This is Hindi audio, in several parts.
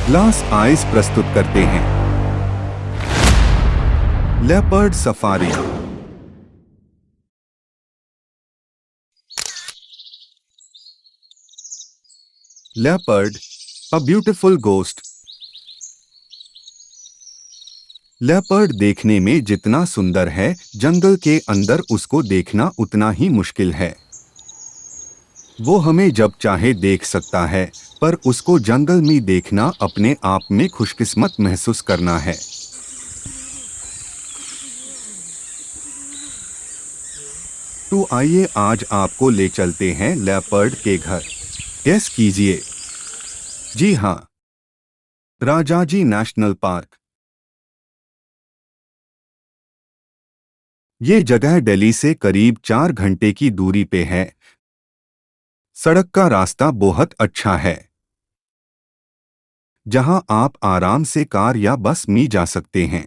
ग्लास आइस प्रस्तुत करते हैं leopard safari. Leopard, a beautiful ghost. Leopard देखने में जितना सुंदर है, जंगल के अंदर उसको देखना उतना ही मुश्किल है। वो हमें जब चाहे देख सकता है, पर उसको जंगल में देखना अपने आप में खुशकिस्मत महसूस करना है। तो आइए आज आपको ले चलते हैं लेपर्ड के घर। गेस कीजिए। जी हाँ, राजाजी नेशनल पार्क। ये जगह दिल्ली से करीब 4 घंटे की दूरी पे है। सड़क का रास्ता बहुत अच्छा है, जहां आप आराम से कार या बस में जा सकते हैं।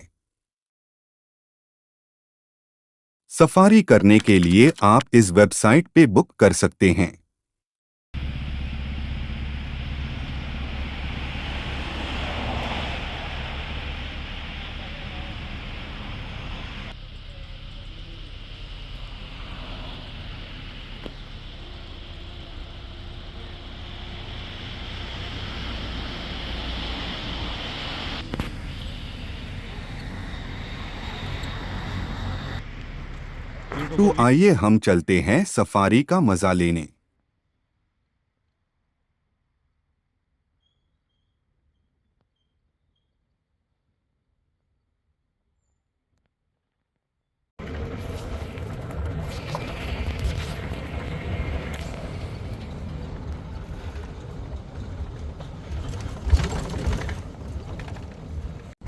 सफारी करने के लिए आप इस वेबसाइट पे बुक कर सकते हैं। तो आइए हम चलते हैं सफारी का मजा लेने।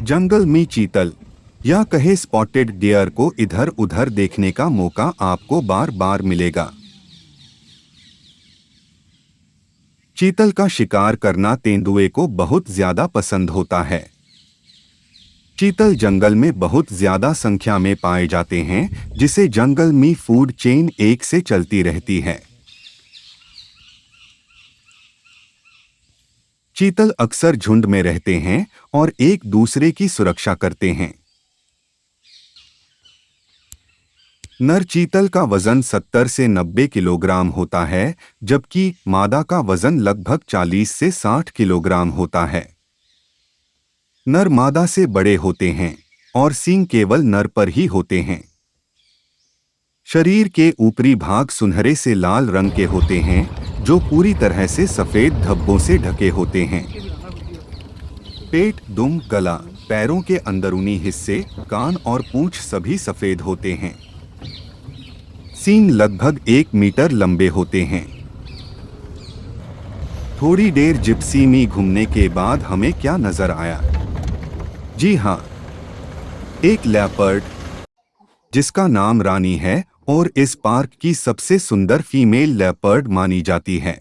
जंगल में चीतल या कहे स्पॉटेड डियर को इधर उधर देखने का मौका आपको बार बार मिलेगा। चीतल का शिकार करना तेंदुए को बहुत ज्यादा पसंद होता है। चीतल जंगल में बहुत ज्यादा संख्या में पाए जाते हैं, जिसे जंगल में फूड चेन एक से चलती रहती है। चीतल अक्सर झुंड में रहते हैं और एक दूसरे की सुरक्षा करते हैं। नर चीतल का वजन 70 से 90 किलोग्राम होता है, जबकि मादा का वजन लगभग 40 से 60 किलोग्राम होता है। नर मादा से बड़े होते हैं और सींग केवल नर पर ही होते हैं। शरीर के ऊपरी भाग सुनहरे से लाल रंग के होते हैं, जो पूरी तरह से सफेद धब्बों से ढके होते हैं। पेट, दुम, गला, पैरों के अंदरूनी हिस्से, कान और पूंछ सभी सफेद होते हैं। सींग लगभग 1 मीटर लंबे होते हैं। थोड़ी देर जिप्सी में घूमने के बाद हमें क्या नजर आया? जी हाँ, एक लेपर्ड, जिसका नाम रानी है और इस पार्क की सबसे सुंदर फीमेल लेपर्ड मानी जाती है।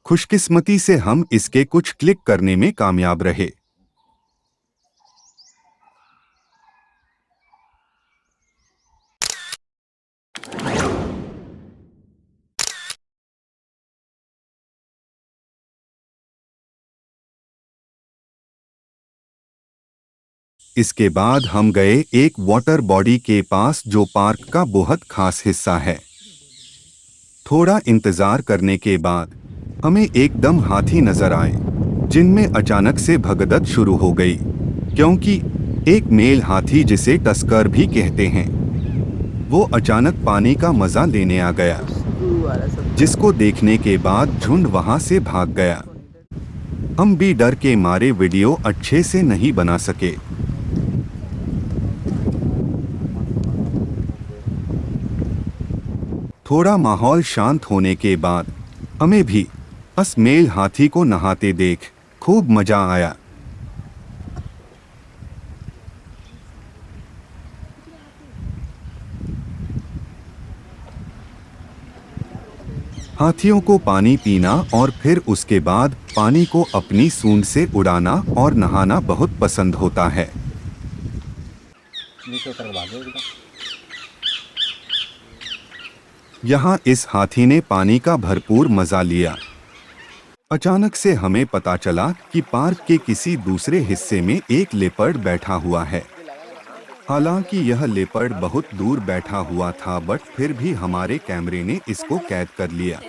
खुशकिस्मती से हम इसके कुछ क्लिक करने में कामयाब रहे। इसके बाद हम गए एक वाटर बॉडी के पास, जो पार्क का बहुत खास हिस्सा है। थोड़ा इंतजार करने के बाद हमें एकदम हाथी नजर आए, जिनमें अचानक से भगदड़ शुरू हो गई, क्योंकि एक मेल हाथी, जिसे टस्कर भी कहते हैं, वो अचानक पानी का मजा लेने आ गया, जिसको देखने के बाद झुंड वहां से भाग गया। हम भी डर के मारे वीडियो अच्छे से नहीं बना सके। थोड़ा माहौल शांत होने के बाद हमें भी उस मेल हाथी को नहाते देख खूब मजा आया। हाथियों को पानी पीना और फिर उसके बाद पानी को अपनी सूंड से उड़ाना और नहाना बहुत पसंद होता है। नीचे उतर के भागे एकदम। यहाँ इस हाथी ने पानी का भरपूर मजा लिया। अचानक से हमें पता चला कि पार्क के किसी दूसरे हिस्से में एक लेपर्ड बैठा हुआ है। हालांकि यह लेपर्ड बहुत दूर बैठा हुआ था, बट फिर भी हमारे कैमरे ने इसको कैद कर लिया।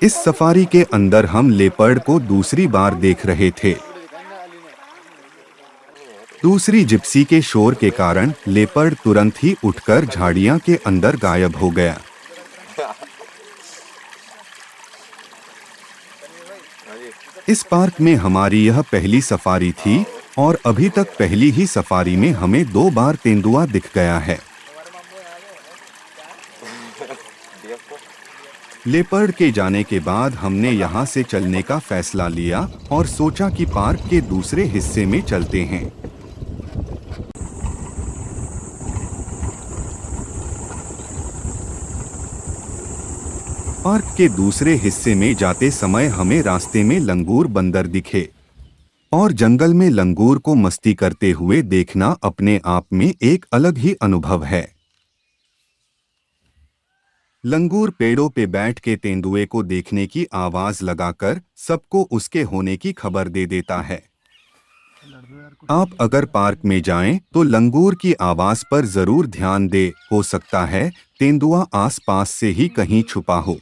इस सफारी के अंदर हम लेपर्ड को दूसरी बार देख रहे थे। दूसरी जिप्सी के शोर के कारण लेपर्ड तुरंत ही उठकर झाड़ियां के अंदर गायब हो गया। इस पार्क में हमारी यह पहली सफारी थी और अभी तक पहली ही सफारी में हमें 2 बार तेंदुआ दिख गया है। लेपर्ड के जाने के बाद हमने यहाँ से चलने का फैसला लिया और सोचा कि पार्क के दूसरे हिस्से में चलते हैं। पार्क के दूसरे हिस्से में जाते समय हमें रास्ते में लंगूर बंदर दिखे और जंगल में लंगूर को मस्ती करते हुए देखना अपने आप में एक अलग ही अनुभव है। लंगूर पेड़ों पे बैठ के तेंदुए को देखने की आवाज लगाकर सबको उसके होने की खबर दे देता है। आप अगर पार्क में जाएं तो लंगूर की आवाज पर जरूर ध्यान दे, हो सकता है तेंदुआ आसपास से ही कहीं छुपा हो।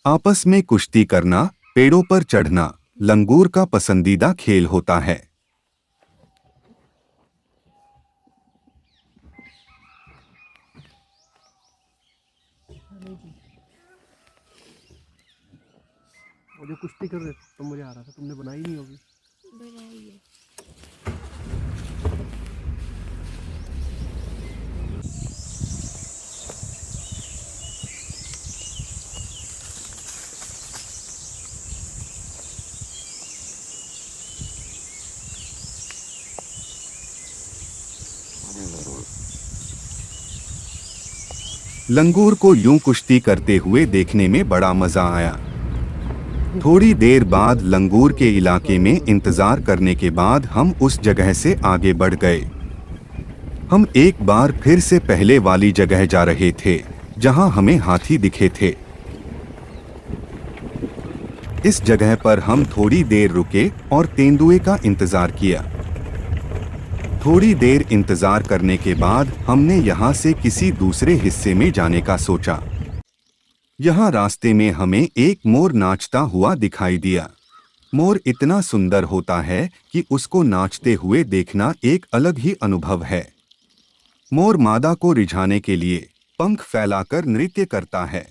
आपस में कुश्ती करना, पेड़ों पर चढ़ना लंगूर का पसंदीदा खेल होता है। वो जो कुश्ती कर रहे थे तो मुझे आ रहा था, तुमने बनाई नहीं होगी। बनाई है। लंगूर को यूं कुश्ती करते हुए देखने में बड़ा मजा आया। थोड़ी देर बाद लंगूर के इलाके में इंतजार करने के बाद हम उस जगह से आगे बढ़ गए। हम एक बार फिर से पहले वाली जगह जा रहे थे जहां हमें हाथी दिखे थे। इस जगह पर हम थोड़ी देर रुके और तेंदुए का इंतजार किया। थोड़ी देर इंतजार करने के बाद हमने यहाँ से किसी दूसरे हिस्से में जाने का सोचा। यहाँ रास्ते में हमें एक मोर नाचता हुआ दिखाई दिया। मोर इतना सुंदर होता है कि उसको नाचते हुए देखना एक अलग ही अनुभव है। मोर मादा को रिझाने के लिए पंख फैलाकर नृत्य करता है।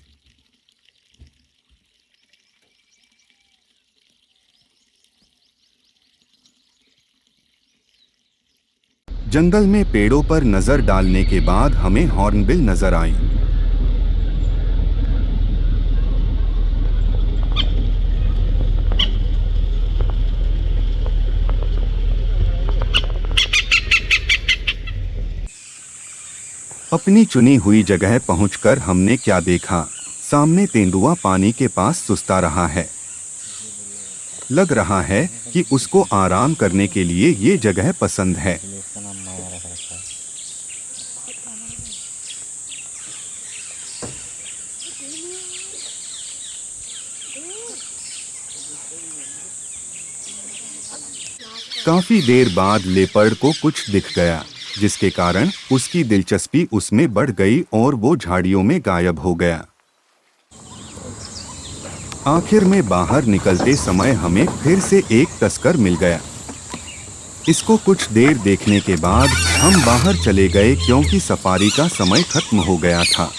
जंगल में पेड़ों पर नजर डालने के बाद हमें हॉर्नबिल नजर आई। अपनी चुनी हुई जगह पहुंचकर हमने क्या देखा, सामने तेंदुआ पानी के पास सुस्ता रहा है। लग रहा है कि उसको आराम करने के लिए ये जगह पसंद है। इसका नाम माया रख रखा है। काफी देर बाद लेपर्ड को कुछ दिख गया, जिसके कारण उसकी दिलचस्पी उसमें बढ़ गई और वो झाड़ियों में गायब हो गया। आखिर में बाहर निकलते समय हमें फिर से एक तस्कर मिल गया। इसको कुछ देर देखने के बाद हम बाहर चले गए क्योंकि सफारी का समय खत्म हो गया था।